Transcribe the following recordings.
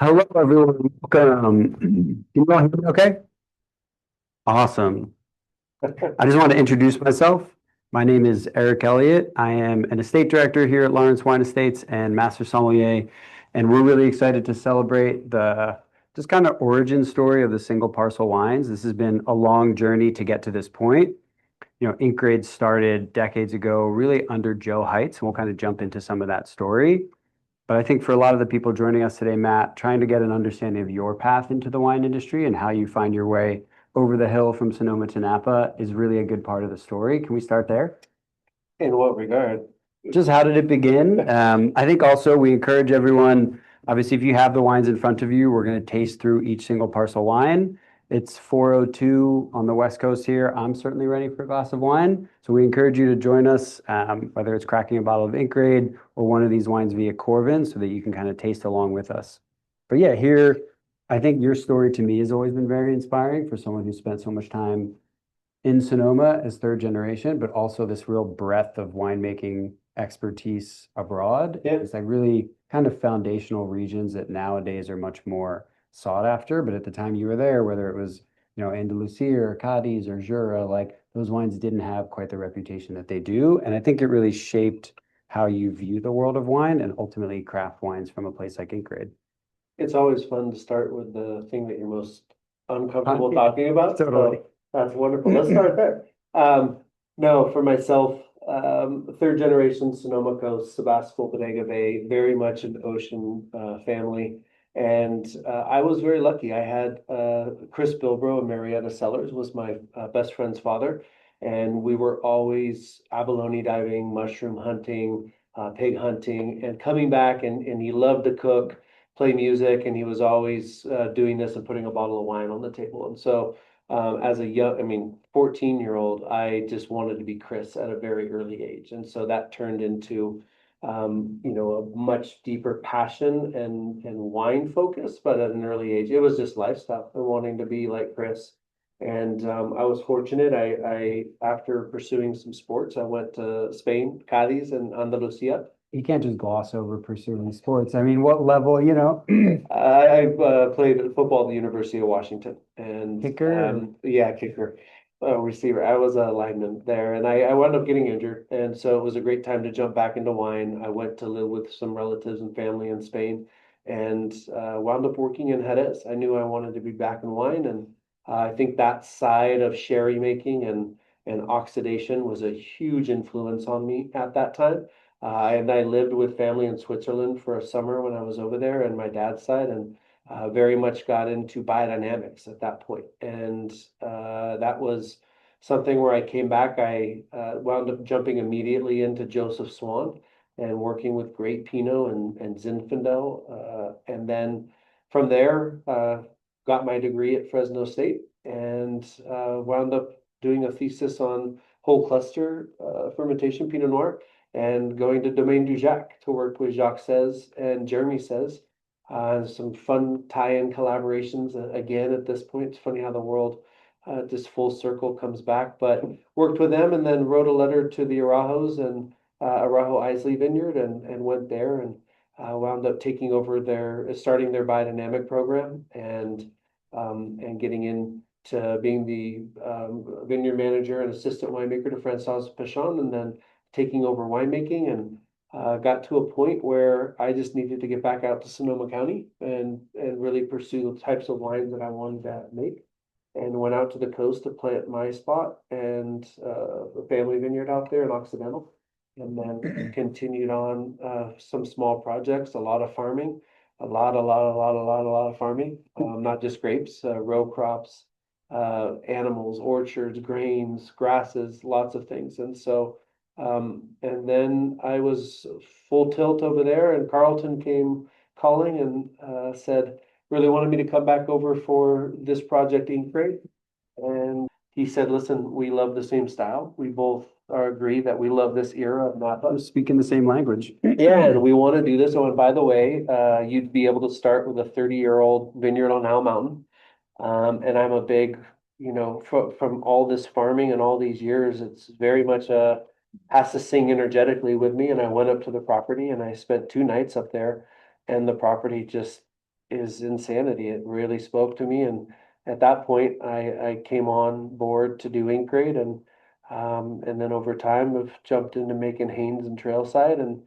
Hello, everyone. Welcome. Can you all hear me okay? Awesome. I just want to introduce myself. My name is Eric Elliott. I am an estate director here at Lawrence Wine Estates and master sommelier, and we're really excited to celebrate the just kind of origin story of the single parcel wines. This has been a long journey to get to this point. Ink Grade started decades ago, really under Joe Heights, and we'll kind of jump into some of that story. But I think for a lot of the people joining us today, Matt, trying to get an understanding of your path into the wine industry and how you find your way over the hill from Sonoma to Napa is really a good part of the story. Can we start there? In what regard? Just how did it begin? I think also we encourage everyone, obviously, if you have the wines in front of you, we're going to taste through each single parcel wine. It's 4:02 on the West Coast here. I'm certainly ready for a glass of wine. So we encourage you to join us, whether it's cracking a bottle of Ink Grade or one of these wines via Corvin, so that you can kind of taste along with us. But yeah, here, I think your story to me has always been very inspiring for someone who spent so much time in Sonoma as third generation, but also this real breadth of winemaking expertise abroad. Yeah, It's like really kind of foundational regions that nowadays are much more sought after. But at the time you were there, whether it was, Andalusia or Cadiz or Jura, like those wines didn't have quite the reputation that they do. And I think it really shaped how you view the world of wine and ultimately craft wines from a place like Incred. it's always fun to start with the thing that you're most uncomfortable Yeah, talking about. totally. So that's wonderful. Let's start there. No, for myself, third generation Sonoma Coast, Sebastopol Bodega Bay, very much an ocean family. And I was very lucky. I had Chris Bilbro and Marietta Sellers was my best friend's father. And we were always abalone diving, mushroom hunting, pig hunting, and coming back. And he loved to cook, play music, and he was always doing this and putting a bottle of wine on the table. And so, as a young, 14-year-old, I just wanted to be Chris at a very early age. And so that turned into, a much deeper passion and wine focus, but at an early age, it was just lifestyle and wanting to be like Chris. And I was fortunate. I after pursuing some sports, I went to Spain, Cadiz, and Andalusia. You can't just gloss over pursuing sports. I mean, what level, I played football at the University of Washington, and kicker? yeah, kicker, receiver. I was a lineman there, and I wound up getting injured, and so it was a great time to jump back into wine. I went to live with some relatives and family in Spain, and wound up working in Jerez. I knew I wanted to be back in wine, and I think that side of sherry making and oxidation was a huge influence on me at that time. And I lived with family in Switzerland for a summer when I was over there and my dad's side, and very much got into biodynamics at that point. And that was something where I came back. I wound up jumping immediately into Joseph Swan and working with great Pinot and Zinfandel. And then from there, got my degree at Fresno State and wound up doing a thesis on whole cluster fermentation Pinot Noir and going to Domaine du Jacques to work with Jacques Says and Jeremy Says. Some fun tie-in collaborations. Again, at this point, it's funny how the world just full circle comes back. But worked with them and then wrote a letter to the Arajos and Arajo Islay Vineyard and went there and wound up taking over starting their biodynamic program and getting into being the vineyard manager and assistant winemaker to Francois Pachon, and then taking over winemaking and got to a point where I just needed to get back out to Sonoma County and really pursue the types of wines that I wanted to make. And went out to the coast to plant my spot and a family vineyard out there in Occidental. And then continued on some small projects, a lot of farming, a lot of farming, not just grapes, row crops, animals, orchards, grains, grasses, lots of things. And so and then I was full tilt over there, and Carlton came calling and said, really wanted me to come back over for this project Ink Grade. And he said, listen, we love the same style. We both are agree that we love this era of We're Napa. speaking the same language. Yeah, and we want to do this. Oh, and by the way, you'd be able to start with a 30-year-old vineyard on Howell Mountain. And I'm a big, from all this farming and all these years, it's very much has to sing energetically with me. And I went up to the property and I spent 2 nights up there, and the property just is insanity. It really spoke to me. And at that point, I came on board to do ink grade and then over time I've jumped into making Hanes and Trailside and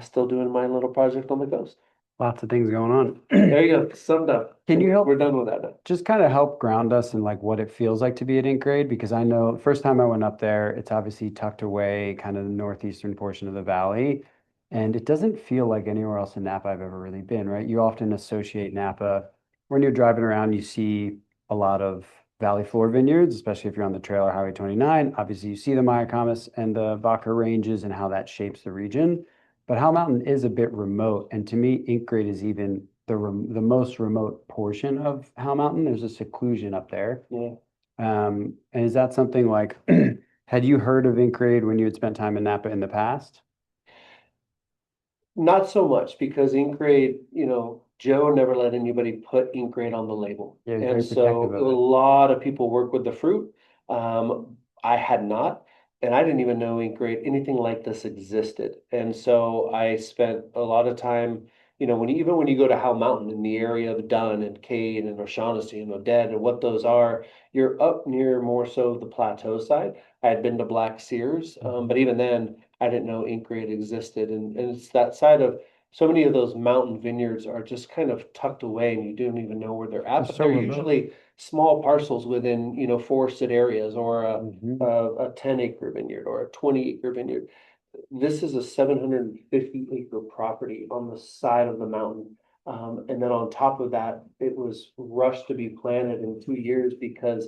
still doing my little project on the coast. Lots of things going on. There you go, summed up. Can you help We're done with that now. just kind of help ground us in like what it feels like to be at Ink Grade? Because I know the first time I went up there, it's obviously tucked away kind of the northeastern portion of the valley. And it doesn't feel like anywhere else in Napa I've ever really been, right? You often associate Napa when you're driving around, you see a lot of valley floor vineyards, especially if you're on the trail or Highway 29. Obviously, you see the Mayacamas and the Vaca ranges and how that shapes the region. But Howell Mountain is a bit remote, and to me, Ink Grade is even the most remote portion of Howell Mountain. There's a seclusion up there. Yeah. And is that something like, had you heard of Ink Grade when you had spent time in Napa in the past? Not so much because ink grade, Joe never let anybody put ink grade on the label. Yeah, he was And very protective so a of it. lot of people work with the fruit. I had not, and I didn't even know ink grade, anything like this existed. And so I spent a lot of time, even when you go to Howell Mountain in the area of Dunn and Cade and O'Shaughnessy and Odette and what those are, you're up near more so the plateau side. I had been to Black Sears, but even then, I didn't know ink grade existed. And it's that side of so many of those mountain vineyards are just kind of tucked away and you don't even know where they're They're at, but so they're remote. usually small parcels within, forested areas or Mhm. a 10-acre vineyard or a 20-acre vineyard. This is a 750-acre property on the side of the mountain. And then on top of that, it was rushed to be planted in 2 years because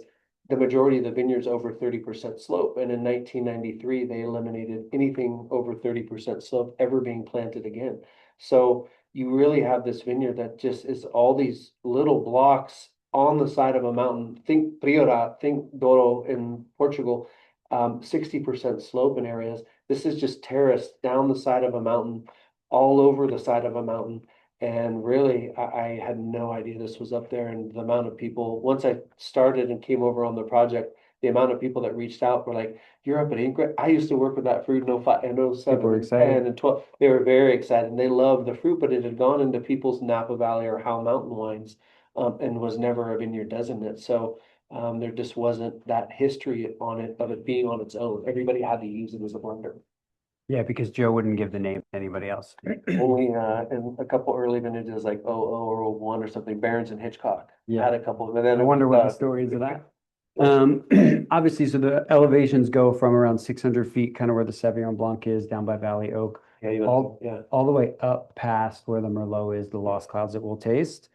the majority of the vineyards over 30% slope. And in 1993, they eliminated anything over 30% slope ever being planted again. So you really have this vineyard that just is all these little blocks on the side of a mountain. Think Priora, think Douro in Portugal, 60% slope in areas. This is just terraced down the side of a mountain, all over the side of a mountain. And really, I had no idea this was up there. And the amount of people, once I started and came over on the project, the amount of people that reached out were like, "You're up at Incre." I used to work with that fruit in 05 and oh People 07 were and 10 excited. and 12. They were very excited and they loved the fruit, but it had gone into people's Napa Valley or Howell Mountain wines and was never a vineyard designate. So there just wasn't that history on it of it being on its own. Everybody had to use it as a blender. Yeah, because Joe wouldn't give the name to anybody else. Only in a couple early vintages like oh or 01 or something, Barons and Hitchcock Yeah, had a couple, but then I it wonder was what the story is of that. yeah, Obviously, so the elevations go from around 600 feet, kind of where the Sauvignon Blanc is, down by Valley Oak, all yeah. all the way up past where the Merlot is, the Lost Clouds that we'll taste.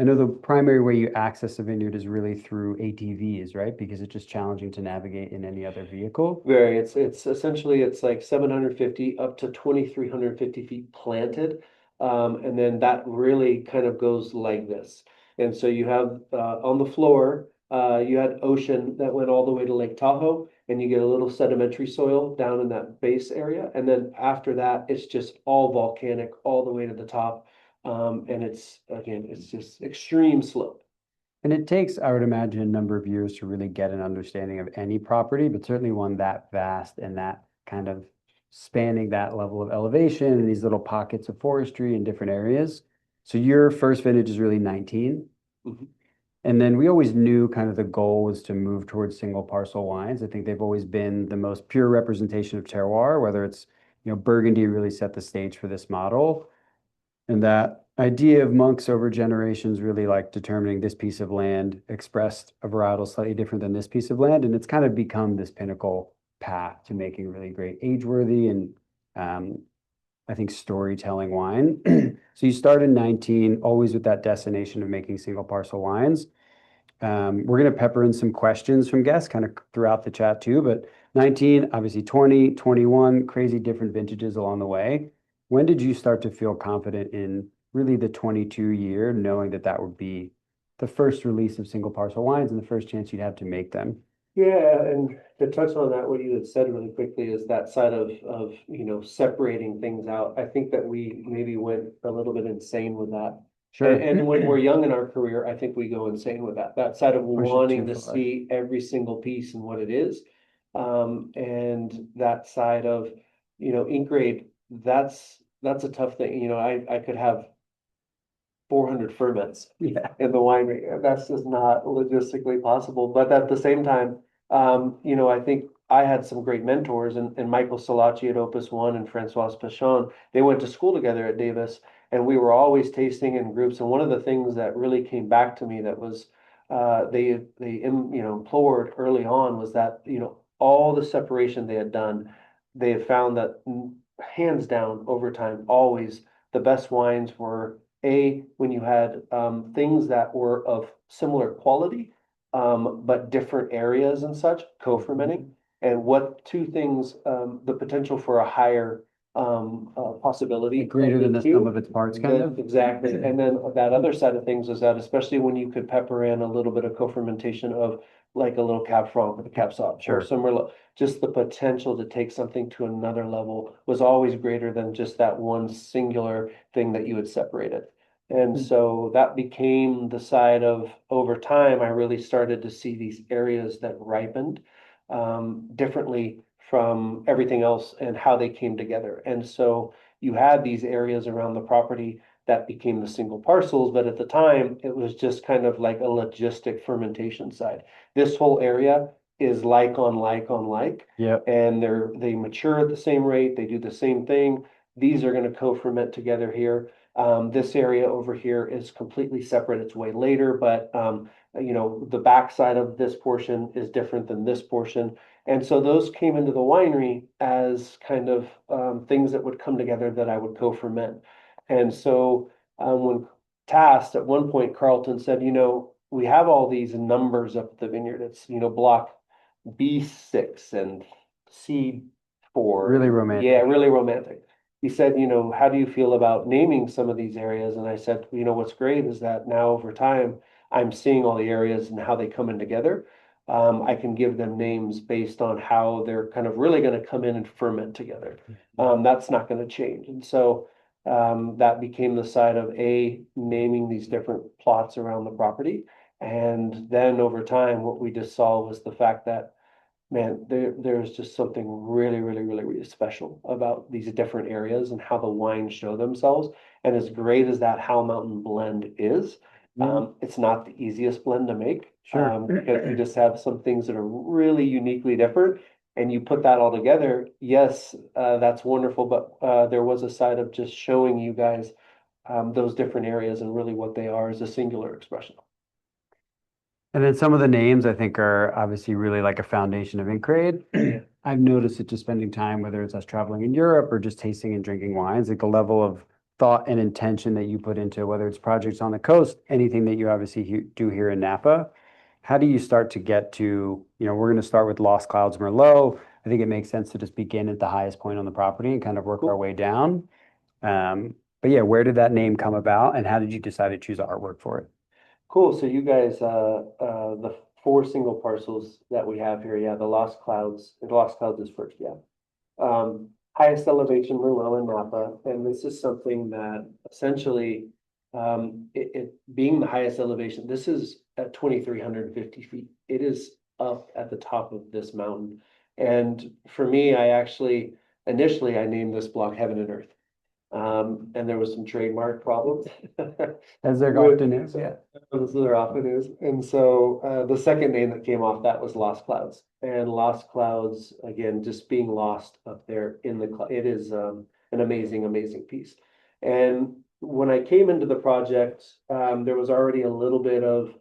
I know the primary way you access a vineyard is really through ATVs, right? Because it's just challenging to navigate in any other vehicle. Very, it's essentially it's like 750 up to 2,350 feet planted. And then that really kind of goes like this. And so you have on the floor, you had ocean that went all the way to Lake Tahoe, and you get a little sedimentary soil down in that base area. And then after that, it's just all volcanic all the way to the top. And it's again, it's just extreme slope. And it takes, I would imagine, a number of years to really get an understanding of any property, but certainly one that vast and that kind of spanning that level of elevation and these little pockets of forestry in different areas. So your first vintage is really 19. Mhm. And then we always knew kind of the goal was to move towards single parcel wines. I think they've always been the most pure representation of terroir, whether it's, Burgundy really set the stage for this model. And that idea of monks over generations really like determining this piece of land expressed a varietal slightly different than this piece of land. And it's kind of become this pinnacle path to making really great age-worthy and um, I think storytelling wine. So you start in 19, always with that destination of making single parcel wines. We're going to pepper in some questions from guests kind of throughout the chat too, but 19, obviously 20, 21, crazy different vintages along the way. When did you start to feel confident in really the 22 year, knowing that that would be the first release of single parcel wines and the first chance you'd have to make them? Yeah, and to touch on that, what you had said really quickly is that side of separating things out. I think that we maybe went a little bit insane with that. Sure. And when we're young in our career, I think we go insane with that. That side of Push it too wanting to far. see every single piece and what it is. And that side of, ink grade, that's a tough thing. I could have 400 ferments Yeah. in the winery. And that's just not logistically possible. But at the same time, I think I had some great mentors, and Michael Salacci at Opus One and Francois Pichon. They went to school together at Davis, and we were always tasting in groups. And one of the things that really came back to me that was implored early on was that all the separation they had done, they had found that hands down over time, always the best wines were when you had things that were of similar quality, but different areas and such, co-fermenting. And what two things, the potential for a higher possibility. Greater than the sum of its parts, kind of. Exactly. And then that other side of things is that especially when you could pepper in a little bit of co-fermentation of like a little Cab Franc with a Cab Sauv Sure. or somewhere, just the potential to take something to another level was always greater than just that one singular thing that you had separated. And so that became the side of over time, I really started to see these areas that ripened differently from everything else and how they came together. And so you had these areas around the property that became the single parcels, but at the time it was just kind of like a logistic fermentation side. This whole area is like on like on like. Yep. And they mature at the same rate, they do the same thing. These are going to co-ferment together here. This area over here is completely separate. It's way later, but the backside of this portion is different than this portion. And so those came into the winery as kind of things that would come together that I would co-ferment. And so when tasked at one point, Carlton said, we have all these numbers up at the vineyard. It's, block B6 and C4. Really romantic. Yeah, really romantic. He said, how do you feel about naming some of these areas? And I said, what's great is that now over time, I'm seeing all the areas and how they come in together. I can give them names based on how they're kind of really going to come in and ferment together. That's not going to change. And so that became the side of naming these different plots around the property. And then over time, what we just saw was the fact that, man, there's just something really, really, really, really special about these different areas and how the wines show themselves. And as great as that Howell Mountain blend is, it's not the easiest blend to make. Sure. Because you just have some things that are really uniquely different. And you put that all together, yes, that's wonderful. But there was a side of just showing you guys those different areas and really what they are as a singular expression. And then some of the names I think are obviously really like a foundation of Incrade. Yeah. I've noticed it just spending time, whether it's us traveling in Europe or just tasting and drinking wines, like the level of thought and intention that you put into whether it's projects on the coast, anything that you obviously do here in Napa. How do you start to get to, we're going to start with Lost Clouds Merlot. I think it makes sense to just begin at the highest point on the property and kind of work our way down. But yeah, where did that name come about and how did you decide to choose the artwork for it? Cool. So you guys, the 4 single parcels that we have here, yeah, the Lost Clouds is first, yeah. Highest elevation Merlot in Napa, and this is something that essentially, it being the highest elevation, this is at 2,350 feet. It is up at the top of this mountain. And for me, initially I named this block Heaven and Earth. And there was some trademark problems. As there often is, yeah. As there often is. And so the second name that came off that was Lost Clouds. And Lost Clouds, again, just being lost up there in the cloud. It is an amazing, amazing piece. And when I came into the project, there was already a little bit of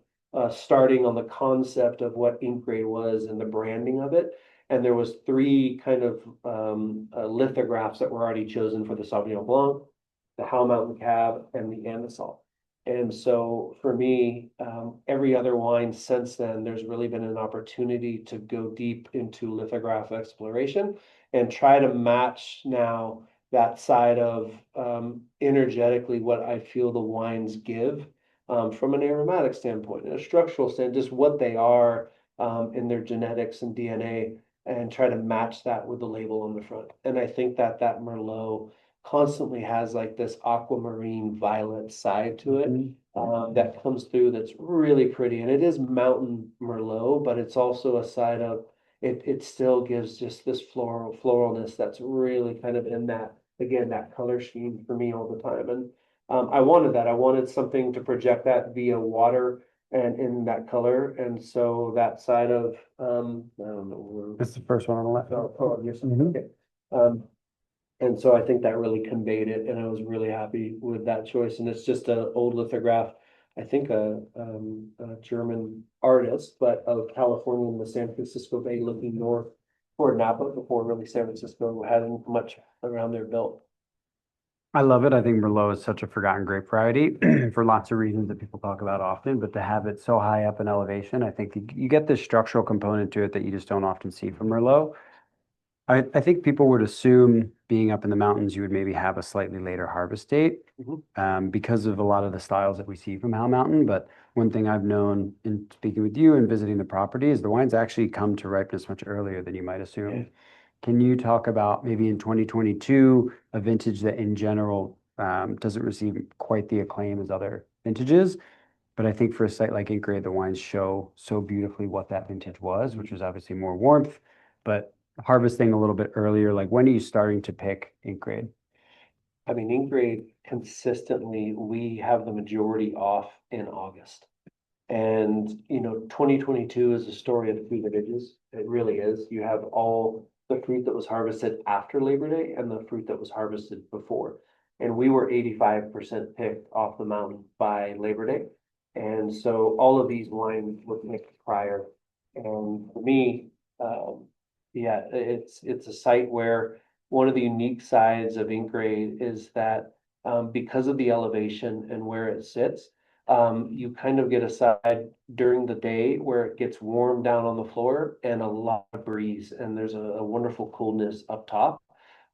starting on the concept of what Incrade was and the branding of it. And there was 3 kind of lithographs that were already chosen for the Sauvignon Blanc, the Howell Mountain Cab, and the Andesol. And so for me, every other wine since then, there's really been an opportunity to go deep into lithograph exploration and try to match now that side of energetically what I feel the wines give from an aromatic standpoint and a structural standpoint, just what they are in their genetics and DNA, and try to match that with the label on the front. And I think that Merlot constantly has like this aquamarine violet side to it that comes through that's really pretty. And it is mountain Merlot, but it's also a side of it still gives just this floralness that's really kind of in that, again, that color scheme for me all the time. And I wanted that. I wanted something to project that via water and in that color. And so that side of, I don't know. That's the first one on the left. Yes, Mhm. okay. Um, and so I think that really conveyed it, and I was really happy with that choice. And it's just an old lithograph, I think a German artist, but of California in the San Francisco Bay looking north toward Napa before really San Francisco hadn't much around there built. I love it. I think Merlot is such a forgotten grape variety for lots of reasons that people talk about often, but to have it so high up in elevation, I think you get this structural component to it that you just don't often see from Merlot. I think people would assume being up in the mountains, you would maybe have a slightly later harvest date Mhm. because of a lot of the styles that we see from Howell Mountain. But one thing I've known in speaking with you and visiting the property is the wines actually come to ripeness much earlier than you might Yeah. assume. Can you talk about maybe in 2022, a vintage that in general doesn't receive quite the acclaim as other vintages? But I think for a site like Ink Grade, the wines show so beautifully what that vintage was, which was obviously more warmth, but harvesting a little bit earlier. Like when are you starting to pick Ink Grade? I mean, ink grade consistently, we have the majority off in August. And, 2022 is a story of two vintages. It really is. You have all the fruit that was harvested after Labor Day and the fruit that was harvested before. And we were 85% picked off the mountain by Labor Day. And so all of these wines were picked prior. And for me, yeah, it's a site where one of the unique sides of Ink Grade is that because of the elevation and where it sits, you kind of get a side during the day where it gets warm down on the floor and a lot of breeze, and there's a wonderful coolness up top.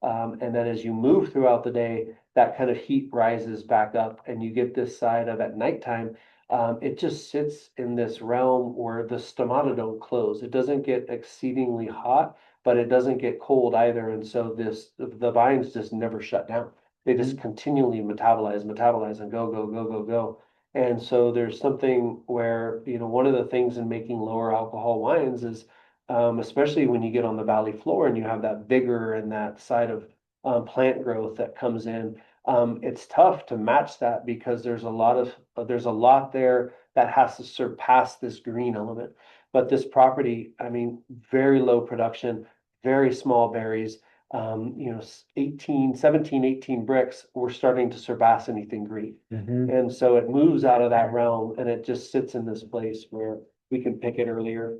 And then as you move throughout the day, that kind of heat rises back up, and you get this side of at nighttime. It just sits in this realm where the stomata don't close. It doesn't get exceedingly hot, but it doesn't get cold either. And so the vines just never shut down. They just continually metabolize, and go. And so there's something where, one of the things in making lower alcohol wines is, especially when you get on the valley floor and you have that vigor and that side of plant growth that comes in, it's tough to match that because there's a lot there that has to surpass this green element. But this property, I mean, very low production, very small berries, 18, 17, 18 bricks, we're starting to surpass anything green. Mhm. And so it moves out of that realm and it just sits in this place where we can pick it earlier.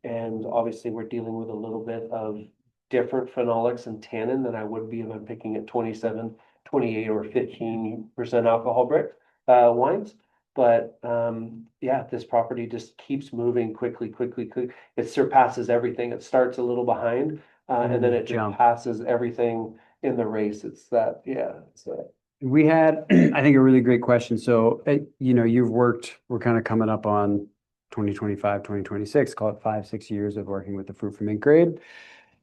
And obviously we're dealing with a little bit of different phenolics and tannin than I would be if I'm picking at 27, 28, or 15% alcohol brick wines. But yeah, this property just keeps moving quickly. It surpasses everything. It starts a little behind, and then it just Jump. passes everything in the race. It's that, yeah. So We had, I think, a really great question. So, we're kind of coming up on 2025, 2026. Call it 5, 6 years of working with the fruit from Ink Grade.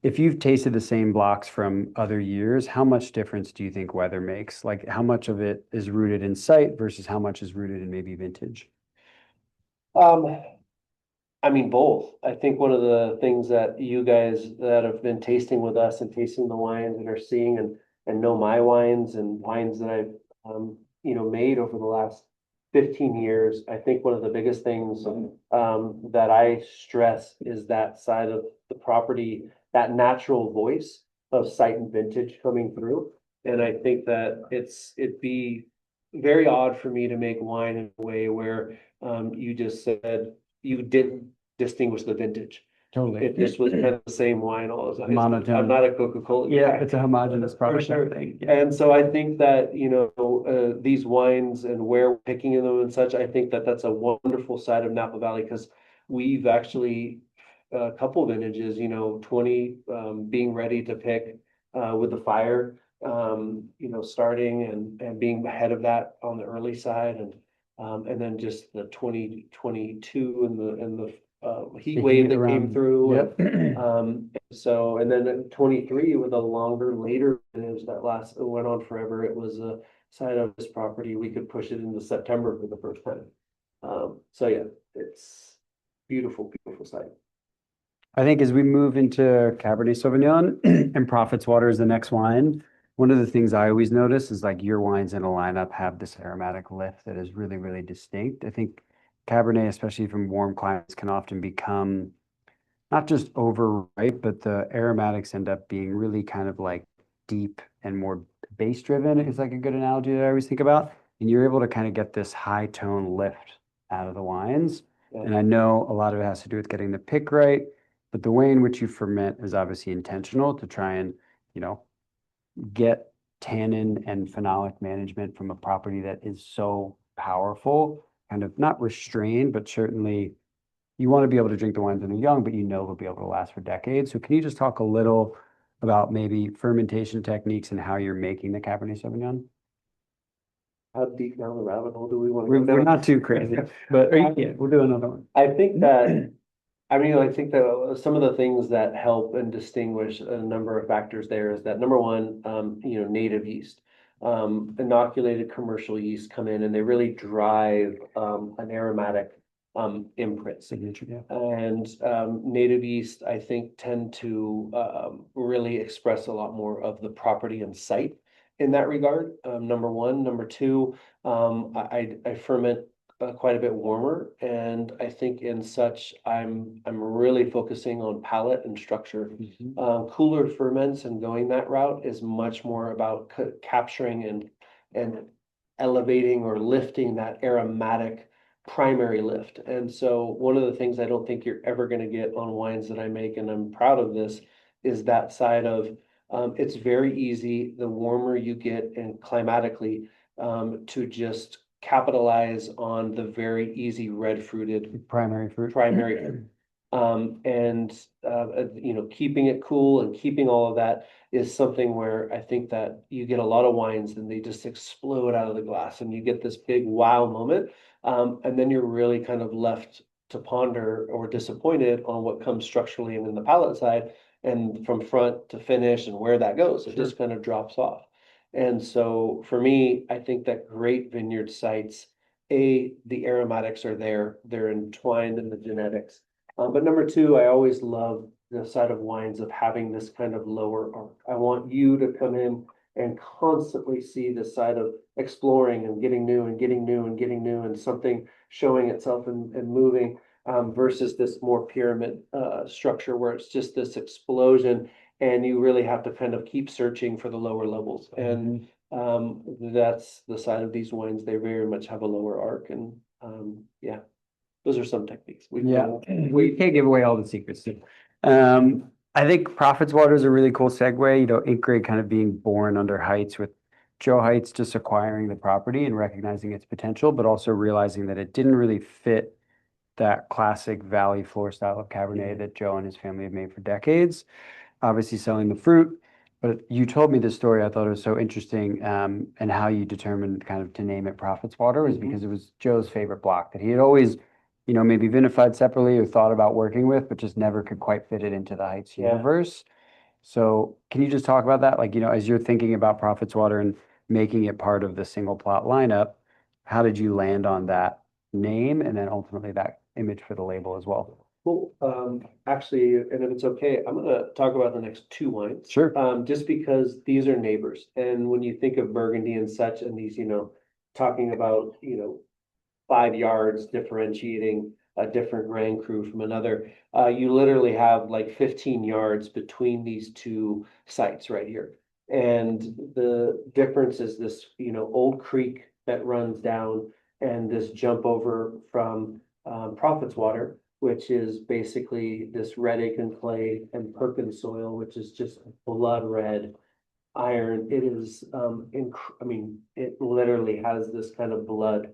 If you've tasted the same blocks from other years, how much difference do you think weather makes? Like, how much of it is rooted in site versus how much is rooted in maybe vintage? um, I mean, both. I think one of the things that you guys that have been tasting with us and tasting the wines and are seeing and know my wines and wines that I've made over the last 15 years, I think one of the biggest things that I stress is that side of the property, that natural voice of site and vintage coming through. And I think that it'd be very odd for me to make wine in a way where you just said you didn't distinguish the vintage. Totally. It just was kind of the same wine all the time. Monotone. I'm not a Coca-Cola Yeah, guy. it's a homogeneous For product sure. thing. Yeah. And so I think that, these wines and where we're picking them and such, I think that that's a wonderful side of Napa Valley because we've actually a couple vintages, 20 being ready to pick with the fire, starting and being ahead of that on the early side and then just the 2022 and the heat The wave heat that came around. through. Yep. So, and then in 23 with a longer later vintage that went on forever. It was a side of this property. We could push it into September for the first time. So yeah, it's beautiful site. I think as we move into Cabernet Sauvignon and Prophet's Water is the next wine, One of the things I always notice is like your wines in a lineup have this aromatic lift that is really, really distinct. I think Cabernet, especially from warm climates, can often become not just overripe, but the aromatics end up being really kind of like deep and more base driven is like a good analogy that I always think about. And you're able to kind of get this high tone lift out of the wines. Yeah. And I know a lot of it has to do with getting the pick right, but the way in which you ferment is obviously intentional to try and, you know, get tannin and phenolic management from a property that is so powerful, kind of not restrained, but certainly you want to be able to drink the wines when they're young, but you know they'll be able to last for decades. So can you just talk a little about maybe fermentation techniques and how you're making the Cabernet Sauvignon? How deep down the rabbit hole do we want to We're, go we're down? not too crazy, but yeah, we'll do another one. I think that, I mean, I think that some of the things that help and distinguish a number of factors there is that number one, native yeast. Inoculated commercial yeast come in and they really drive an aromatic imprint. Signature, yeah. And native yeast, I think, tend to really express a lot more of the property and site in that regard. Number one. Number two, I ferment quite a bit warmer, and I think in such I'm really focusing on palate and structure. Cooler ferments and going that route is much more about capturing and elevating or lifting that aromatic primary lift. And so one of the things I don't think you're ever going to get on wines that I make, and I'm proud of this, is that side of it's very easy the warmer you get and climatically to just capitalize on the very easy red fruited Primary fruit. primary fruit. And keeping it cool and keeping all of that is something where I think that you get a lot of wines and they just explode out of the glass and you get this big wow moment. And then you're really kind of left to ponder or disappointed on what comes structurally and in the palate side and from front to finish and where that goes. It just kind of drops off. And so for me, I think that great vineyard sites, the aromatics are there, they're entwined in the genetics. But number two, I always love the side of wines of having this kind of lower arc. I want you to come in and constantly see this side of exploring and getting new and getting new and getting new and something showing itself and moving versus this more pyramid structure where it's just this explosion and you really have to kind of keep searching for the lower levels. And that's the side of these wines. They very much have a lower arc and yeah. Those are some techniques. We can't give away all the secrets too. I think Prophet's Water is a really cool segue, Ink Grade kind of being born under Heights with Joe Heights just acquiring the property and recognizing its potential, but also realizing that it didn't really fit that classic valley floor style of Cabernet that Joe and his family have made for decades. Obviously selling the fruit, but you told me this story. I thought it was so interesting, and how you determined kind of to name it Prophet's Water was because it was Joe's favorite block that he had always maybe vinified separately or thought about working with, but just never could quite fit it into the Heights universe. So can you just talk about that? Like, as you're thinking about Prophet's Water and making it part of the single plot lineup, how did you land on that name and then ultimately that image for the label as well? Well, actually, and if it's okay, I'm going to talk about the next two wines. Sure. Just because these are neighbors. And when you think of Burgundy and such, and these, talking about, 5 yards differentiating a different Grand Cru from another, you literally have like 15 yards between these two sites right here. And the difference is this, old creek that runs down and this jump over from Prophet's Water, which is basically this red acre clay and Perkins soil, which is just blood red iron. It is, it literally has this kind of blood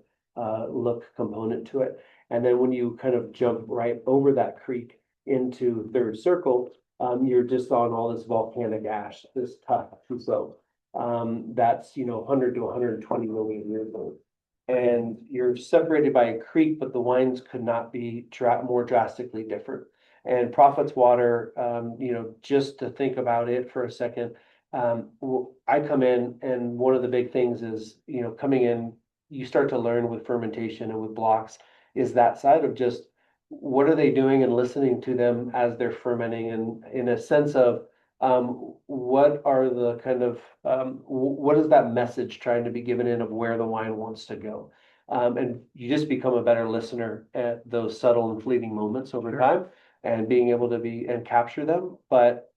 look component to it. And then when you kind of jump right over that creek into Third Circle, you're just on all this volcanic ash, this tuff. So that's 100 to 120 million years old. And you're separated by a creek, but the wines could not be more drastically different. And Prophet's Water, just to think about it for a second, I come in and one of the big things is, coming in, you start to learn with fermentation and with blocks is that side of just what are they doing and listening to them as they're fermenting and in a sense of What are the kind of what is that message trying to be given in of where the wine wants to go? And you just become a better listener at those subtle and fleeting moments over Sure. time and being able to be and capture them. But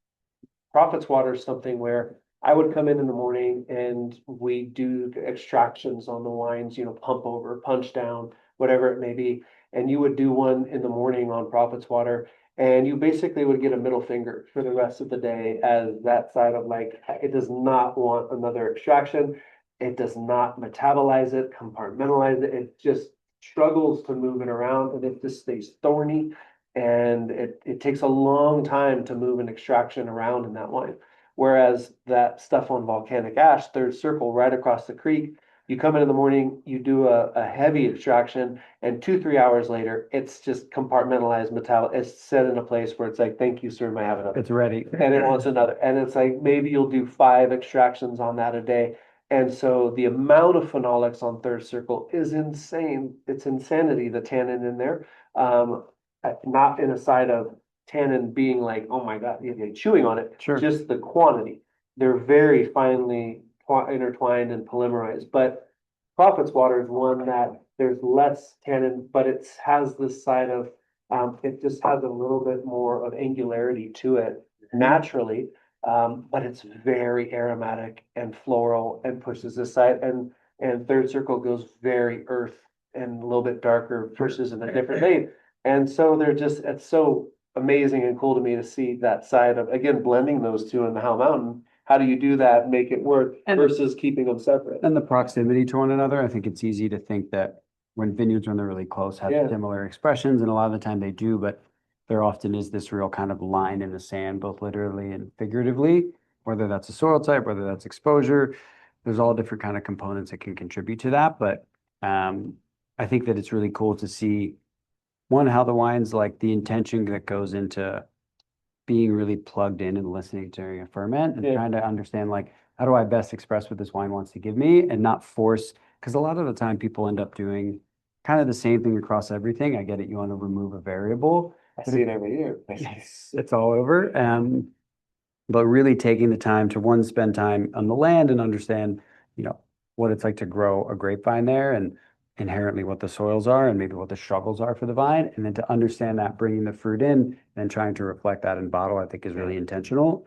Prophet's water is something where I would come in the morning and we do extractions on the wines, pump over, punch down, whatever it may be. And you would do one in the morning on Prophet's water, and you basically would get a middle finger for the rest of the day as that side of like, it does not want another extraction. It does not metabolize it, compartmentalize it. It just struggles to move it around and it just stays thorny. And it takes a long time to move an extraction around in that wine. Whereas that stuff on volcanic ash, third circle right across the creek, you come in the morning, you do a heavy extraction, and 2, 3 hours later, it's just compartmentalized metal. It's set in a place where it's like, thank you, sir, may I have another? It's ready. And it wants another. And it's like maybe you'll do 5 extractions on that a day. And so the amount of phenolics on third circle is insane. It's insanity, the tannin in there. Not in a side of tannin being like, oh my God, you're chewing on it, Sure. just the quantity. They're very finely intertwined and polymerized. But Prophet's water is one that there's less tannin, but it has this side of it just has a little bit more of angularity to it naturally. But it's very aromatic and floral and pushes this side. And third circle goes very earth and a little bit darker, pushes in a different vein. And so it's so amazing and cool to me to see that side of, again, blending those two in the Howell Mountain. How do you do that, make it work And- versus keeping them separate? And the proximity to one another, I think it's easy to think that when vineyards, when they're really close, have Yeah. similar expressions, and a lot of the time they do, but there often is this real kind of line in the sand, both literally and figuratively, whether that's a soil type, whether that's exposure. There's all different kind of components that can contribute to that, but I think that it's really cool to see, one, how the wine's like the intention that goes into being really plugged in and listening during a ferment and Yeah. trying to understand like, how do I best express what this wine wants to give me and not force, because a lot of the time people end up doing kind of the same thing across everything. I get it, you want to remove a variable. I see it every year. It's all over. But really taking the time to, one, spend time on the land and understand, you know, what it's like to grow a grapevine there and inherently what the soils are and maybe what the struggles are for the vine. And then to understand that, bringing the fruit in and trying to reflect that in bottle, I think is really intentional.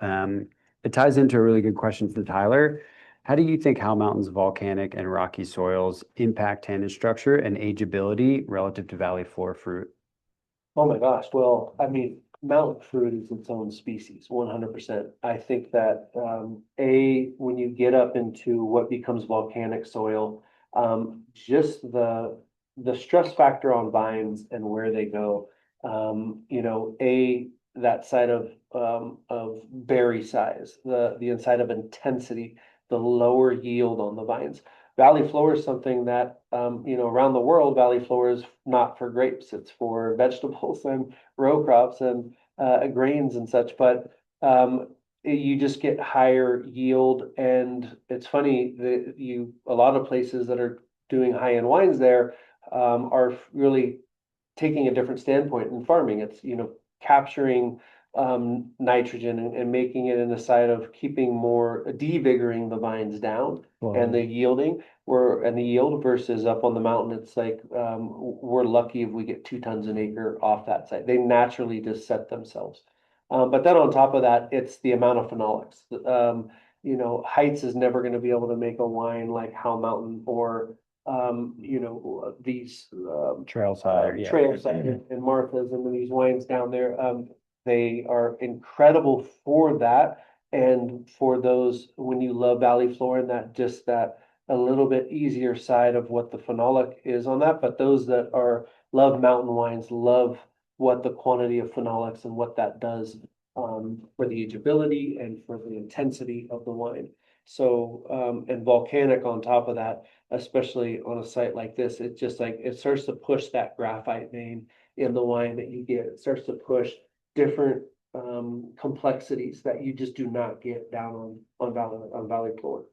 It ties into a really good question from Tyler. How do you think Howell Mountain's volcanic and rocky soils impact tannin structure and ageability relative to valley floor fruit? Oh my gosh, well, I mean, mountain fruit is its own species, 100%. I think that when you get up into what becomes volcanic soil, just the stress factor on vines and where they go, that side of berry size, the inside of intensity, the lower yield on the vines. Valley floor is something that, around the world, valley floor is not for grapes. It's for vegetables and row crops and grains and such. But you just get higher yield. And it's funny that a lot of places that are doing high-end wines there are really taking a different standpoint in farming. It's, capturing nitrogen and making it in the side of keeping more, devigoring the vines down and the yielding and the yield versus up on the mountain. It's like, we're lucky if we get 2 tons an acre off that side. They naturally just set themselves. But then on top of that, it's the amount of phenolics. Heights is never going to be able to make a wine like Howell Mountain or these Trailside, yeah. Trailside and Martha's and these wines down there. They are incredible for that. And for those, when you love Valley Floor and that a little bit easier side of what the phenolic is on that. But those that love mountain wines, love what the quantity of phenolics and what that does for the ageability and for the intensity of the wine. So, and volcanic on top of that, especially on a site like this, it just like, it starts to push that graphite vein in the wine that you get. It starts to push different complexities that you just do not get down on valley floor.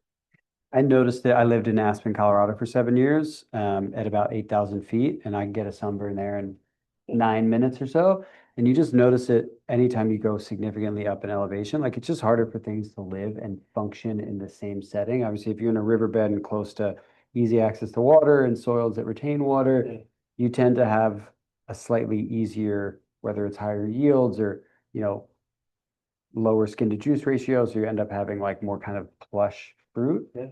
I noticed that I lived in Aspen, Colorado for 7 years, at about 8,000 feet, and I can get a sunburn there in 9 minutes or so. And you just notice it anytime you go significantly up in elevation. Like it's just harder for things to live and function in the same setting. Obviously, if you're in a riverbed and close to easy access to water and soils that retain water, Yeah. you tend to have a slightly easier, whether it's higher yields or, you know, lower skin to juice ratio. So you end up having like more kind of plush fruit. Yeah.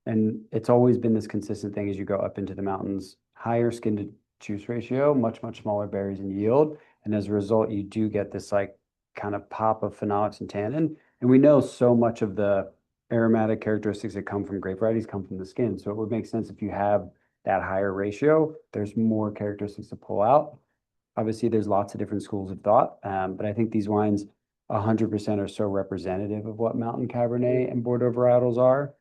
And it's always been this consistent thing as you go up into the mountains, higher skin to juice ratio, much, much smaller berries in yield. And as a result, you do get this like kind of pop of phenolics and tannin. And we know so much of the aromatic characteristics that come from grape varieties come from the skin. So it would make sense if you have that higher ratio, there's more characteristics to pull out. Obviously, there's lots of different schools of thought, but I think these wines 100% are so representative of what mountain Cabernet and Bordeaux varietals are.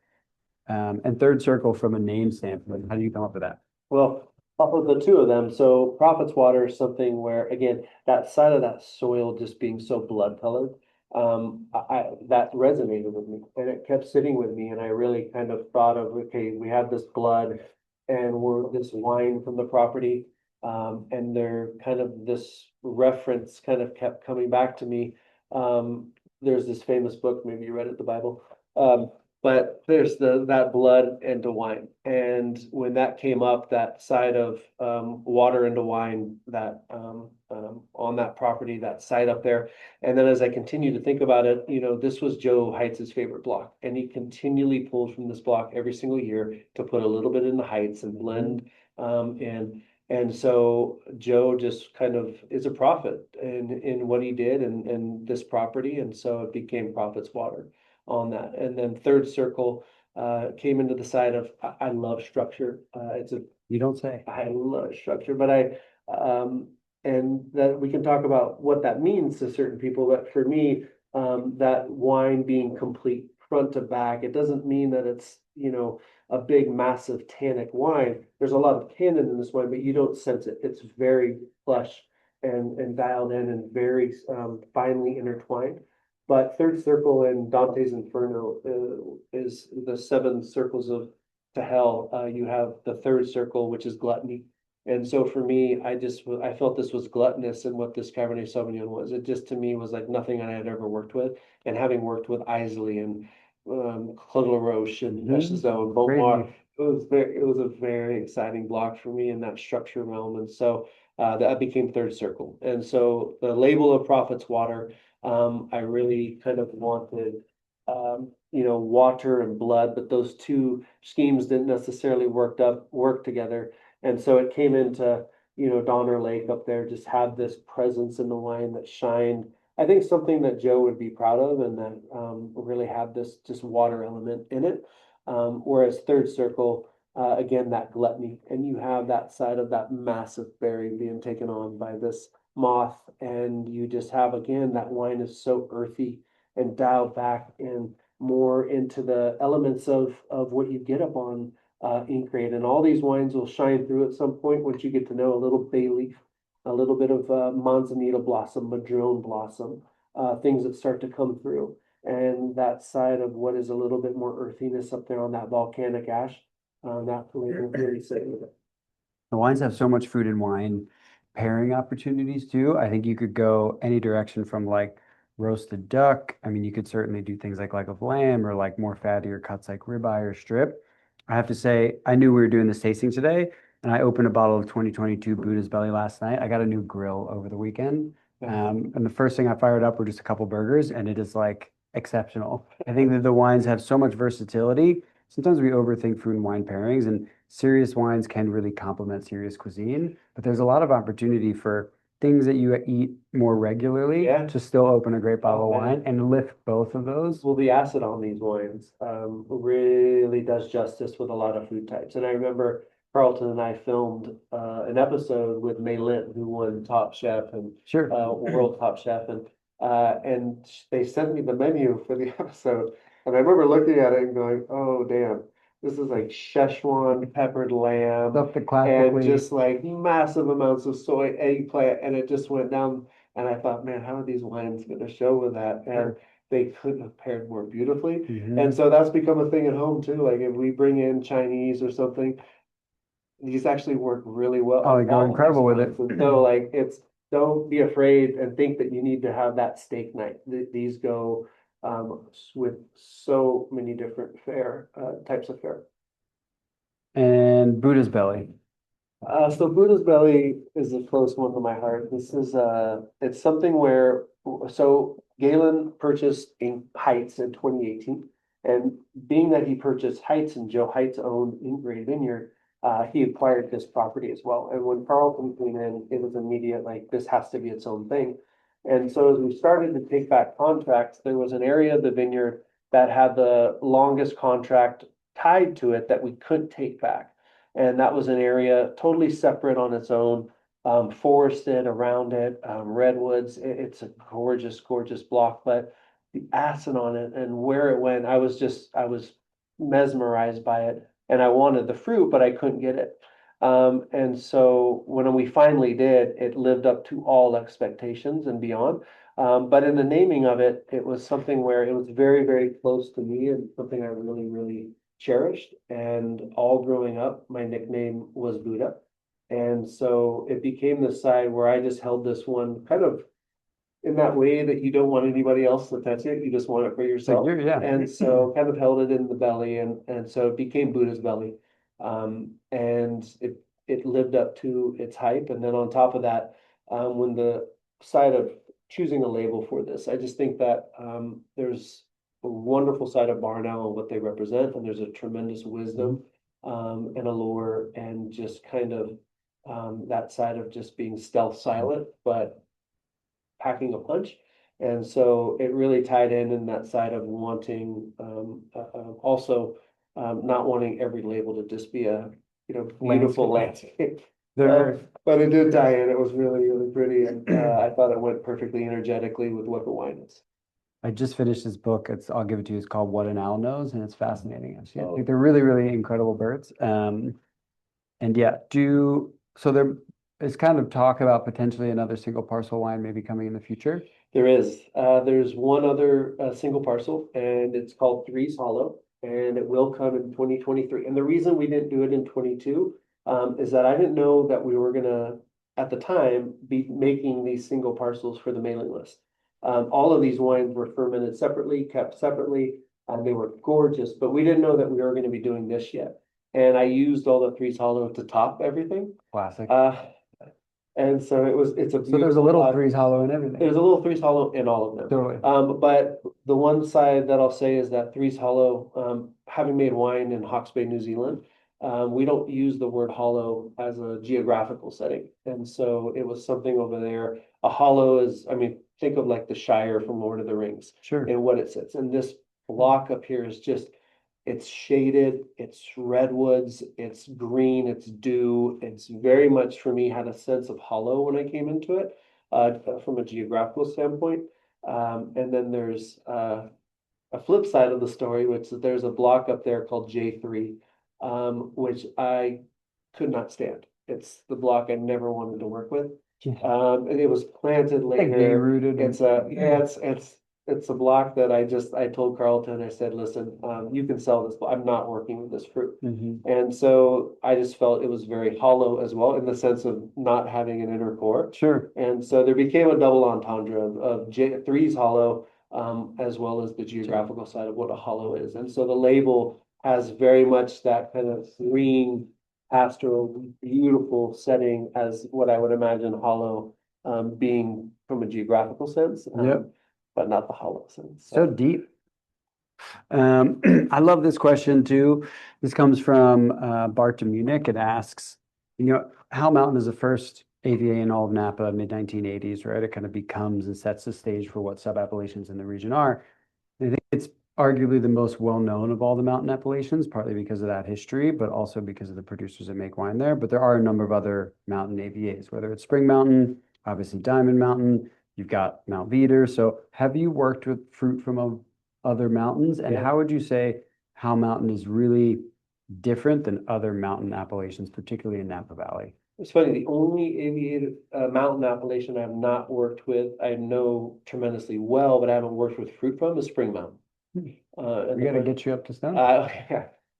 And third circle from a name standpoint, how do you come up with that? Well, off of the two of them, so Prophet's Water is something where, again, that side of that soil just being so blood colored, that resonated with me and it kept sitting with me. And I really kind of thought of, okay, we have this blood and we're this wine from the property. And they're kind of this reference kind of kept coming back to me. There's this famous book, maybe you read it, the Bible. But there's that blood into wine. And when that came up, that side of water into wine, that on that property, that site up there. And then as I continue to think about it, you know, this was Joe Heights' favorite block. And he continually pulled from this block every single year to put a little bit in the Heights and blend in. And so Joe just kind of is a prophet in what he did and this property. And so it became Prophet's Water on that. And then third circle came into the side of I love structure. You don't say. I love structure, but and that we can talk about what that means to certain people. But for me, that wine being complete front to back, it doesn't mean that it's, you know, a big massive tannic wine. There's a lot of tannin in this wine, but you don't sense it. It's very plush and dialed in and very finely intertwined. But third circle in Dante's Inferno is the seven circles of to hell. You have the third circle, which is gluttony. And so for me, I felt this was gluttonous in what this Cabernet Sauvignon was. It just to me was like nothing I had ever worked with. And having worked with Islay and Claude LaRoche and Echezot and Beaumont, it was a very exciting block for me in that structure realm. And so that became third circle. And so the label of Prophet's Water, I really kind of wanted, you know, water and blood, but those two schemes didn't necessarily work together. And so it came into, you know, Donner Lake up there, just had this presence in the wine that shined. I think something that Joe would be proud of and that really had this just water element in it. Whereas third circle, again, that gluttony, and you have that side of that massive berry being taken on by this moth, and you just have again that wine is so earthy and dialed back and more into the elements of what you get up on Incrate. And all these wines will shine through at some point once you get to know a little bay leaf, a little bit of manzanita blossom, madrone blossom, things that start to come through. And that side of what is a little bit more earthiness up there on that volcanic ash, that really sitting with it. The wines have so much food and wine pairing opportunities too. I think you could go any direction from like roasted duck. I mean, you could certainly do things like of lamb or like more fattier cuts like ribeye or strip. I have to say, I knew we were doing this tasting today, and I opened a bottle of 2022 Buddha's Belly last night. I got a new grill over the weekend. And the first thing I fired up were just a couple burgers, and it is like exceptional. I think that the wines have so much versatility. Sometimes we overthink fruit and wine pairings, and serious wines can really complement serious cuisine, but there's a lot of opportunity for things that you eat more regularly to still open a great bottle of wine and lift both of those. Well, the acid on these wines really does justice with a lot of food types. And I remember Carlton and I filmed an episode with May Lint, who won Top Chef and World Top Chef, and they sent me the menu for the episode, and I remember looking at it and going, "Oh, damn. This is like Szechuan peppered lamb Stuff that and classically, just like massive amounts of soy, eggplant, and it just went down. And I thought, man, how are these wines going to show with that? And they couldn't have paired more beautifully. And so that's become a thing at home too. Like if we bring in Chinese or something, these actually work really well. oh, they go incredible with it. So like don't be afraid and think that you need to have that steak night. These go with so many different fare types of fare. And Buddha's belly. So Buddha's belly is a close one to my heart. This is it's something where so Galen purchased in Heights in 2018, and being that he purchased Heights and Joe Heights owned in Great Vineyard, he acquired this property as well. And when Carlton came in, it was immediate like this has to be its own thing. And so as we started to take back contracts, there was an area of the vineyard that had the longest contract tied to it that we couldn't take back. And that was an area totally separate on its own, forested around it, redwoods. It's a gorgeous, gorgeous block, but the acid on it and where it went, I was mesmerized by it. And I wanted the fruit, but I couldn't get it. And so when we finally did, it lived up to all expectations and beyond. But in the naming of it, it was something where it was very, very close to me and something I really, really cherished. And all growing up, my nickname was Buddha. And so it became this side where I just held this one kind of in that way that you don't want anybody else to touch it. You just want it for yourself. Yeah. And so kind of held it in the belly and so it became Buddha's belly. And it lived up to its hype. And then on top of that, when the side of choosing a label for this, I just think that there's a wonderful side of Barnell and what they represent, and there's a tremendous wisdom and allure, and just kind of that side of just being stealth silent, but packing a punch. And so it really tied in that side of wanting also not wanting every label to just be a beautiful landscape. But it did tie in. It was really, really pretty, and I thought it went perfectly energetically with what the wine is. I just finished this book. I'll give it to you. It's called What an Owl Knows, and it's fascinating. Actually, I Oh. think they're really, really incredible birds. And yeah, so there is kind of talk about potentially another single parcel wine maybe coming in the future. There is. There's one other single parcel, and it's called Threes Hollow, and it will come in 2023. And the reason we didn't do it in 22 is that I didn't know that we were gonna, at the time, be making these single parcels for the mailing list. All of these wines were fermented separately, kept separately, and they were gorgeous, but we didn't know that we were going to be doing this yet. And I used all the Threes Hollow to top everything. Classic. And so it's a So there's a little Threes Hollow in everything. There's a little Threes Hollow in all of them. Totally. But the one side that I'll say is that Threes Hollow, having made wine in Hawke's Bay, New Zealand, we don't use the word hollow as a geographical setting. And so it was something over there. A hollow is, I mean, think of like the Shire from Lord of the Rings. Sure. And what it sits. And this block up here is just, it's shaded, it's redwoods, it's green, it's dew. It's very much for me had a sense of hollow when I came into it, from a geographical standpoint. And then there's a flip side of the story, which is there's a block up there called J3, which I could not stand. It's the block I never wanted to work with. And it was planted later. Bay-rooted. It's a block that I told Carlton, I said, listen, you can sell this, but I'm not working with this fruit. And so I just felt it was very hollow as well in the sense of not having an inner core. Sure. And so there became a double entendre of Threes Hollow, as well as the geographical side of what a hollow is. And so the label has very much that kind of green, pastoral, beautiful setting as what I would imagine hollow being from a geographical sense. Yep. But not the hollow sense. So deep. I love this question too. This comes from Bart de Munich. It asks, Howell Mountain is the first AVA in all of Napa, mid-1980s, right? It kind of becomes and sets the stage for what sub-appellations in the region are. And I think it's arguably the most well-known of all the mountain appellations, partly because of that history, but also because of the producers that make wine there. But there are a number of other mountain AVAs, whether it's Spring Mountain, obviously Diamond Mountain, you've got Mount Veeder. So have you worked with fruit from other mountains? And how would you say Howell Mountain is really different than other mountain appellations, particularly in Napa Valley? It's funny, the only aviated mountain appellation I have not worked with, I know tremendously well, but I haven't worked with fruit from is Spring Mountain. We got to get you up to stone. I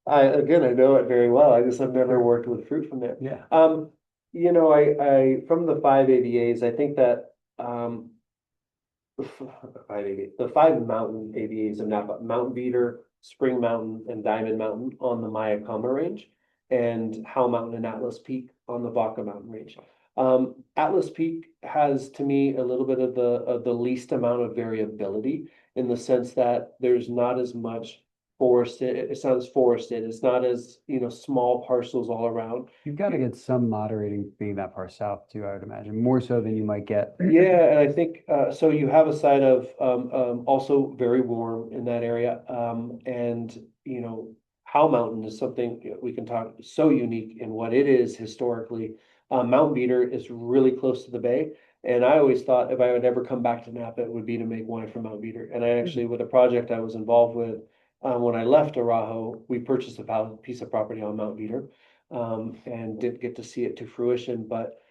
know it very well. I just have never worked with fruit from there. Yeah. From the five AVAs, I think that, the five mountain AVAs of Napa, Mountain Beater, Spring Mountain, and Diamond Mountain on the Mayakama range, and Howell Mountain and Atlas Peak on the Vaca Mountain range. Atlas Peak has to me a little bit of the least amount of variability in the sense that there's not as much forested, it's not as forested, it's not as, small parcels all around. You've got to get some moderating being that far south too, I would imagine, more so than you might get. Yeah, and I think so. You have a side of also very warm in that area, and Howell Mountain is something we can talk so unique in what it is historically. Mountain Beater is really close to the bay, and I always thought if I would ever come back to Napa, it would be to make wine from Mountain Beater. And I actually, with a project I was involved with, when I left Arajo, we purchased a piece of property on Mountain Beater, and didn't get to see it to fruition, but.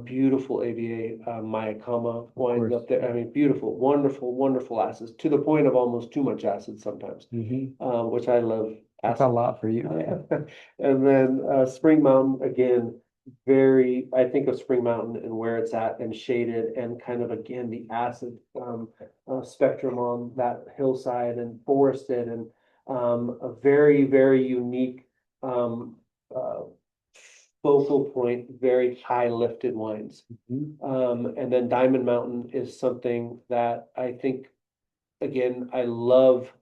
Beautiful AVA, Mayakama wines up there. I mean, beautiful, wonderful, wonderful acids to the point of almost too much acid sometimes, which I love. That's a lot for you. And then Spring Mountain, again, I think of Spring Mountain and where it's at and shaded and kind of, again, the acid spectrum on that hillside and forested and a very, very unique uh, focal point, very high lifted wines. And then Diamond Mountain is something that I think, again, I love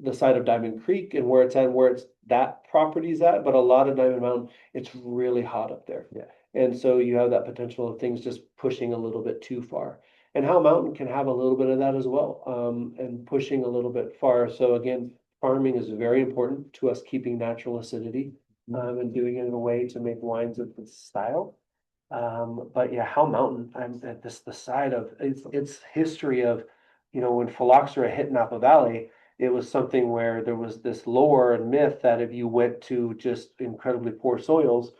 the side of Diamond Creek and where it's at, and where it's that property's at, but a lot of Diamond Mountain, it's really hot up there. Yeah. And so you have that potential of things just pushing a little bit too far. And Howell Mountain can have a little bit of that as well, and pushing a little bit far. So again, farming is very important to us, keeping natural acidity, and doing it in a way to make wines of this style. But yeah, Howell Mountain, I'm at the side of its history of, when phylloxera hit Napa Valley, it was something where there was this lore and myth that if you went to just incredibly poor soils,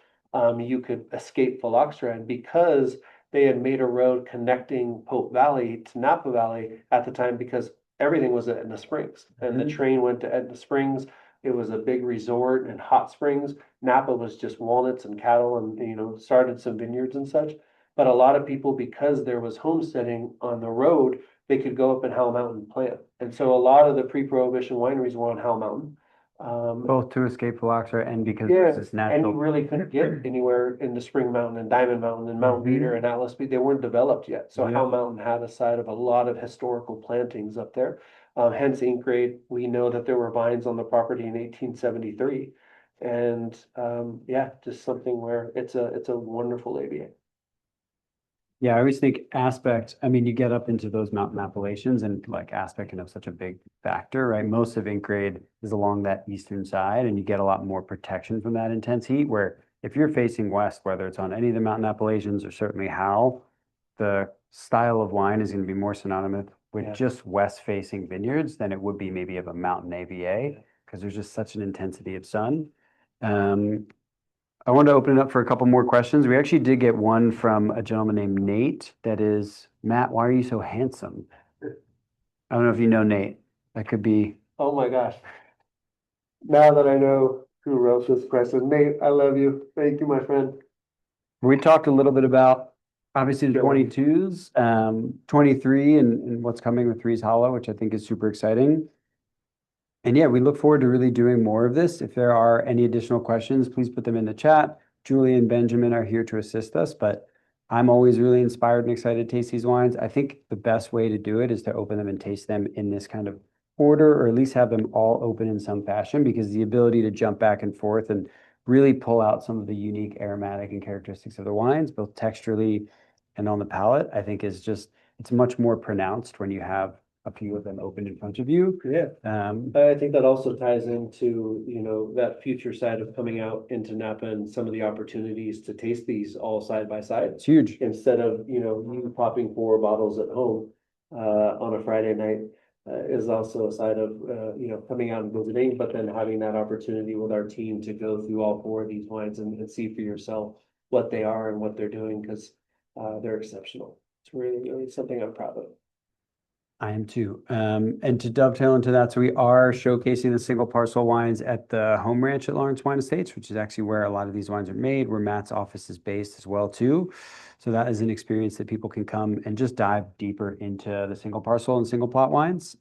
you could escape phylloxera. And because they had made a road connecting Pope Valley to Napa Valley at the time, because everything was at Etna Springs, and the train went to Etna Springs. It was a big resort and hot springs. Napa was just walnuts and cattle and, started some vineyards and such. But a lot of people, because there was homesteading on the road, they could go up in Howell Mountain and plant. And so a lot of the pre-prohibition wineries were on Howell Mountain. Both to escape phylloxera and because Yeah, there's this and you natural. really couldn't get anywhere into Spring Mountain and Diamond Mountain and Mountain Beater and Atlas Peak. They weren't developed yet. So Yeah. Howell Mountain had a side of a lot of historical plantings up there. Hence ink grade. We know that there were vines on the property in 1873. And yeah, just something where it's a wonderful AVA. Yeah, I always think aspect, I mean, you get up into those mountain appellations and like aspect can have such a big factor, right? Most of ink grade is along that eastern side and you get a lot more protection from that intense heat, where if you're facing west, whether it's on any of the mountain appellations or certainly Howell, the style of wine is going to be more synonymous with just west facing vineyards than it would be maybe of a mountain AVA, because there's just such an intensity of sun. I want to open it up for a couple more questions. We actually did get one from a gentleman named Nate that is, Matt, why are you so handsome? I don't know if you know Nate. That could be. Oh my gosh. Now that I know who wrote this question, Nate, I love you. Thank you, my friend. We talked a little bit about obviously the 22s, 23 and what's coming with Threes Hollow, which I think is super exciting. And yeah, we look forward to really doing more of this. If there are any additional questions, please put them in the chat. Julie and Benjamin are here to assist us, but I'm always really inspired and excited to taste these wines. I think the best way to do it is to open them and taste them in this kind of order, or at least have them all open in some fashion, because the ability to jump back and forth and really pull out some of the unique aromatic and characteristics of the wines, both texturally and on the palate, I think is just, it's much more pronounced when you have a few of them open in front of you. Yeah. I think that also ties into, that future side of coming out into Napa and some of the opportunities to taste these all side by side. It's huge. Instead of, you popping 4 bottles at home on a Friday night is also a side of, coming out and visiting, but then having that opportunity with our team to go through all 4 of these wines and see for yourself what they are and what they're doing, because they're exceptional. It's really, really something I'm proud of. I am too. And to dovetail into that, so we are showcasing the single parcel wines at the home ranch at Lawrence Wine Estates, which is actually where a lot of these wines are made, where Matt's office is based as well too. So that is an experience that people can come and just dive deeper into the single parcel and single plot wines,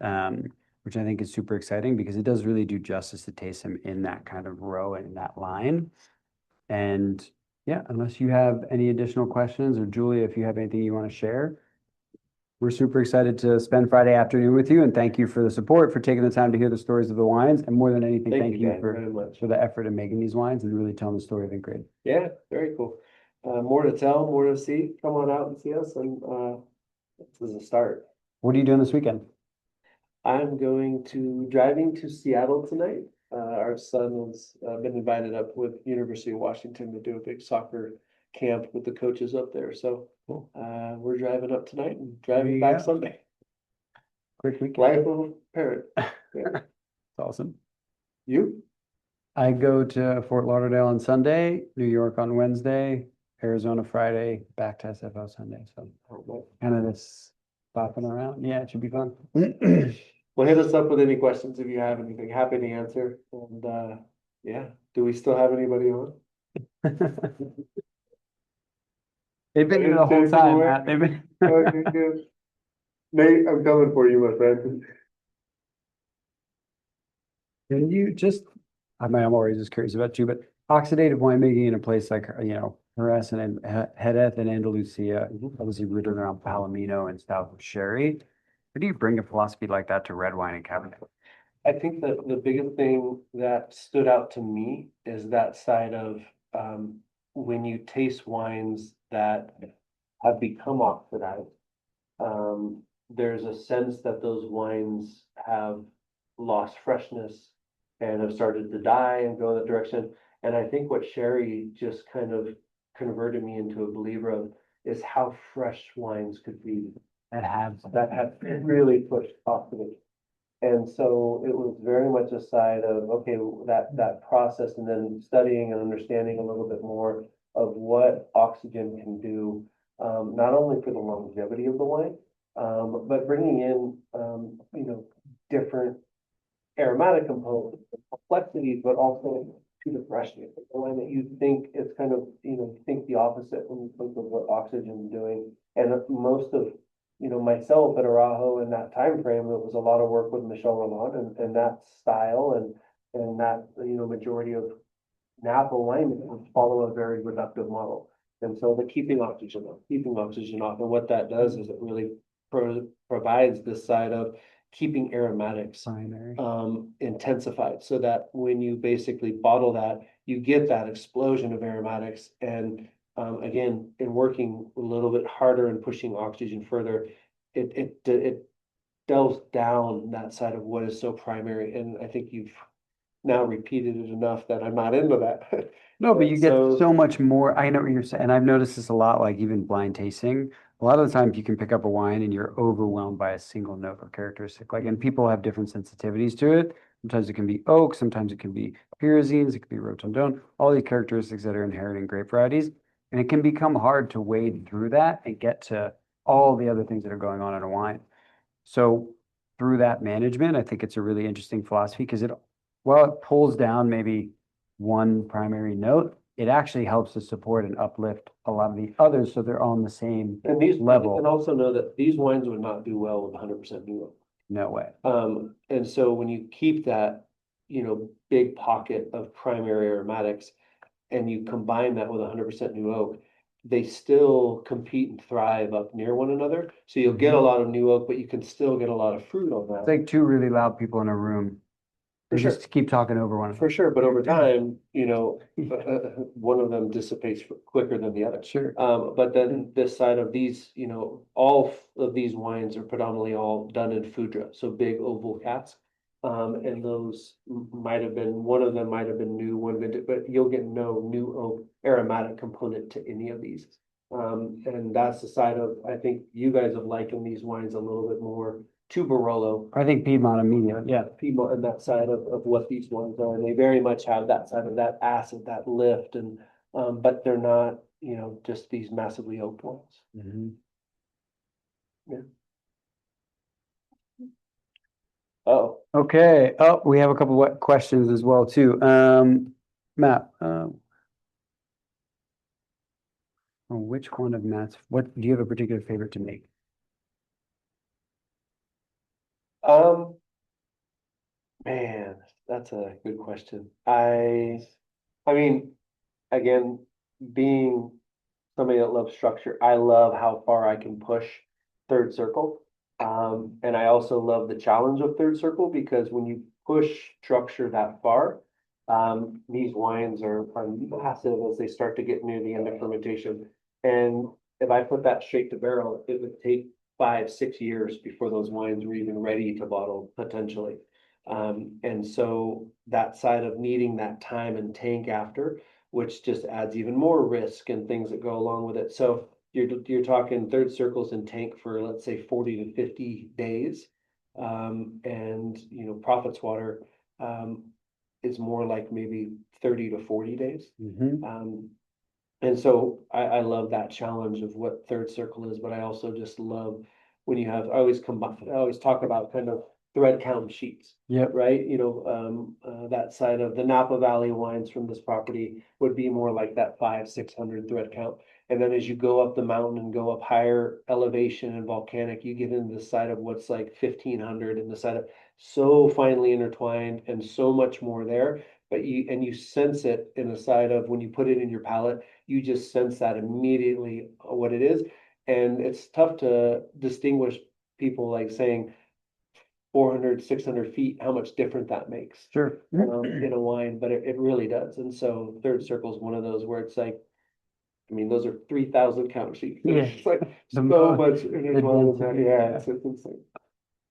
which I think is super exciting because it does really do justice to taste them in that kind of row and in that line. And yeah, unless you have any additional questions, or Julia, if you have anything you want to share. We're super excited to spend Friday afternoon with you, and thank you for the support, for taking the time to hear the stories of the wines, and more than anything, thank you guys very much. for the effort in making these wines and really telling the story of Ingrid. Yeah, very cool. More to tell, more to see. Come on out and see us, and this is a start. What are you doing this weekend? I'm driving to Seattle tonight. Our son has been invited up with University of Washington to do a big soccer camp with the coaches up there. So Cool. we're driving up tonight and driving you back go. Sunday. Quick weekend. Life of a parent. Yeah. It's awesome. You? I go to Fort Lauderdale on Sunday, New York on Wednesday, Arizona Friday, back to SFO Sunday. So kind of this bopping around. Yeah, it should be fun. Well, hit us up with any questions if you have anything. Happy to answer. And yeah, do we still have anybody on? They've been here the whole time, Matt. They've been. Okay, good. Nate, I'm coming for you, my friend. Can you just, I'm always just curious about you, but oxidative winemaking in a place like, Jerez and Jerez and Andalusia, obviously rooted around Palomino and South of Sherry. How do you bring a philosophy like that to red wine and Cabernet? I think that the biggest thing that stood out to me is that side of when you taste wines that have become oxidized, there's a sense that those wines have lost freshness and have started to die and go in that direction. And I think what sherry just kind of converted me into a believer of is how fresh wines could be that have really pushed oxidation. And so it was very much a side of, okay, that process and then studying and understanding a little bit more of what oxygen can do, not only for the longevity of the wine, but bringing in, different aromatic components, complexities, but also to the freshness. The wine that you think is kind of, you think the opposite when you think of what oxygen is doing. And most of myself at Arajo in that time frame, it was a lot of work with Michel Rolland and that style and that, majority of Napa winemakers follow a very reductive model. And so the keeping oxygen off. And what that does is it really provides this side of keeping aromatics Primary. intensified so that when you basically bottle that, you get that explosion of aromatics. And again, in working a little bit harder and pushing oxygen further, it delves down that side of what is so primary. And I think you've now repeated it enough that I'm not into that. No, but you get so much more. I know what you're saying. And I've noticed this a lot, like even blind tasting. A lot of the times you can pick up a wine and you're overwhelmed by a single note or characteristic. Like, and people have different sensitivities to it. Sometimes it can be oak, sometimes it can be pyrazines, it can be rotondone, all these characteristics that are inherent in grape varieties. And it can become hard to wade through that and get to all the other things that are going on in a wine. So through that management, I think it's a really interesting philosophy because while it pulls down maybe one primary note, it actually helps to support and uplift a lot of the others, so they're on the same level. And also know that these wines would not do well with 100% new oak. No way. And so when you keep that, big pocket of primary aromatics and you combine that with 100% new oak, they still compete and thrive up near one another. So you'll get a lot of new oak, but you can still get a lot of fruit on that. It's like two really loud people in a room. They just keep talking over one another. For sure, but over time, one of them dissipates quicker than the other. Sure. But then this side of these, all of these wines are predominantly all done in Foudre, so big oval casks. And those one of them might have been new, but you'll get no new oak aromatic component to any of these. And that's the side of, I think you guys have likened these wines a little bit more to Barolo. I think Piedmont immediately, yeah. Piedmont and that side of what these ones are, and they very much have that side of that acid, that lift, and but they're not, just these massively oaked ones. Mm-hmm. Yeah. Oh, Okay. Oh, we have a couple of questions as well too. Matt, which one of Matt's, what do you have a particular favorite to make? um, man, that's a good question. I mean, again, being somebody that loves structure, I love how far I can push third circle. And I also love the challenge of third circle because when you push structure that far, these wines are massive as they start to get near the end of fermentation. And if I put that straight to barrel, it would take 5, 6 years before those wines were even ready to bottle potentially. And so that side of needing that time and tank after, which just adds even more risk and things that go along with it. So you're talking third circles in tank for, let's say, 40 to 50 days. And profits water is more like maybe 30 to 40 days. Mm-hmm. And so I love that challenge of what third circle is, but I also just love when you have, I always talk about kind of thread count sheets, Yep. right? That side of the Napa Valley wines from this property would be more like that 500, 600 thread count. And then as you go up the mountain and go up higher elevation and volcanic, you get into the side of what's like 1,500 and the side of so finely intertwined and so much more there. But you sense it in the side of when you put it in your palate, you just sense that immediately what it is. And it's tough to distinguish people like saying 400, 600 feet, how much different that makes Sure. in a wine, but it really does. And so third circle is one of those where it's like, I mean, those are 3,000 count sheets. Yeah. It's like The so mo- much the intertwined with that. density, Yeah, yeah. it's insane.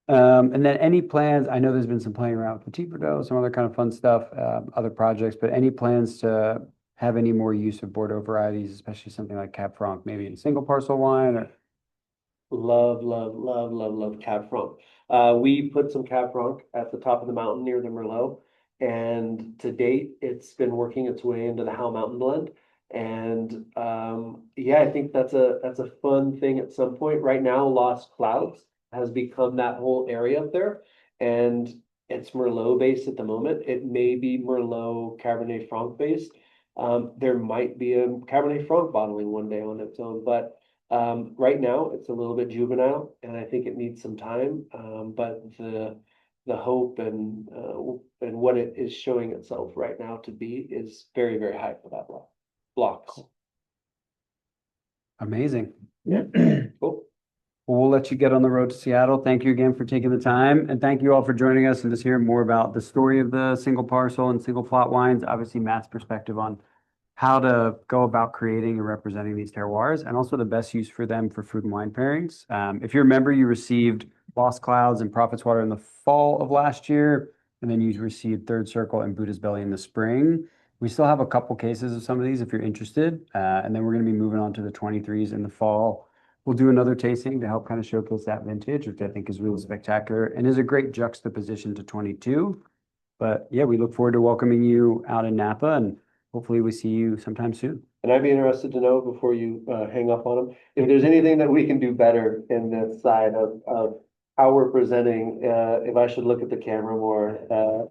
And then any plans, I know there's been some playing around with Petit Verdot, some other kind of fun stuff, other projects, but any plans to have any more use of Bordeaux varieties, especially something like Cab Franc, maybe in single parcel wine or? Love, love, love, love, love Cab Franc. We put some Cab Franc at the top of the mountain near the Merlot. And to date, it's been working its way into the Howell Mountain Blend. And yeah, I think that's a fun thing at some point. Right now, Lost Clouds has become that whole area up there. And it's Merlot based at the moment. It may be Merlot Cabernet Franc based. There might be a Cabernet Franc bottling one day on its own, but right now, it's a little bit juvenile, and I think it needs some time. But the hope and what it is showing itself right now to be is very, very high for that blocks. Amazing. Yeah, cool. Well, we'll let you get on the road to Seattle. Thank you again for taking the time. And thank you all for joining us and just hearing more about the story of the single parcel and single plot wines. Obviously, Matt's perspective on how to go about creating and representing these terroirs and also the best use for them for food and wine pairings. If you remember, you received Lost Clouds and Prophet's Water in the fall of last year, and then you received Third Circle and Buddha's Belly in the spring. We still have a couple cases of some of these if you're interested. And then we're going to be moving on to the 23s in the fall. We'll do another tasting to help kind of showcase that vintage, which I think is really spectacular and is a great juxtaposition to 22. But yeah, we look forward to welcoming you out in Napa and hopefully we see you sometime soon. And I'd be interested to know before you hang up on them, if there's anything that we can do better in this side of how we're presenting, if I should look at the camera more,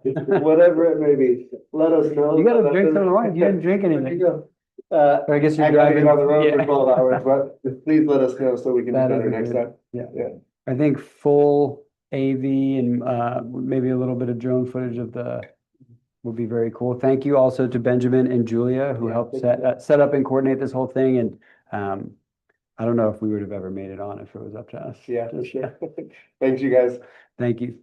whatever it may be, let us know. You gotta drink some of the wine. You didn't drink anything. There you go. Or I guess you're I gotta be driving. on the road for Yeah. 12 hours, but please let us know so we can do That is better a next good, time. yeah. Yeah. I think full AV and maybe a little bit of drone footage of the would be very cool. Thank you also to Benjamin and Julia who Yeah, helped thank you. set up and coordinate this whole thing. And I don't know if we would have ever made it on if it was up to us. Yeah, for sure. Thanks, you guys. Thank you.